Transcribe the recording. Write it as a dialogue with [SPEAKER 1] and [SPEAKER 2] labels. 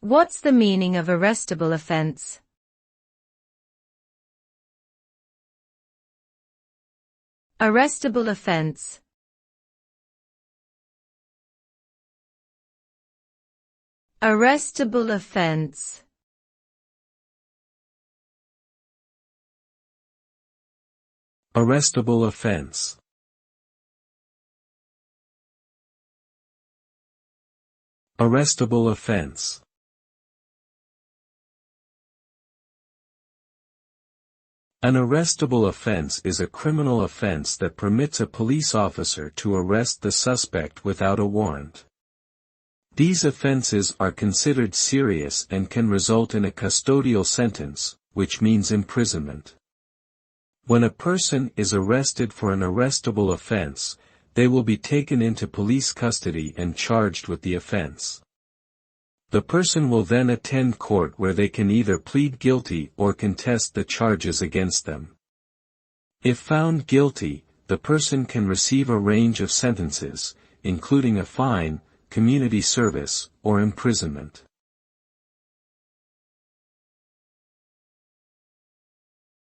[SPEAKER 1] What's the meaning of arrestable offence? Arrestable offence. Arrestable offence.
[SPEAKER 2] Arrestable offence. Arrestable offence. An arrestable offence is a criminal offence that permits a police officer to arrest the suspect without a warrant. These offenses are considered serious and can result in a custodial sentence, which means imprisonment. When a person is arrested for an arrestable offense, they will be taken into police custody and charged with the offense. The person will then attend court where they can either plead guilty or contest the charges against them. If found guilty, the person can receive a range of sentences, including a fine, community service, or imprisonment.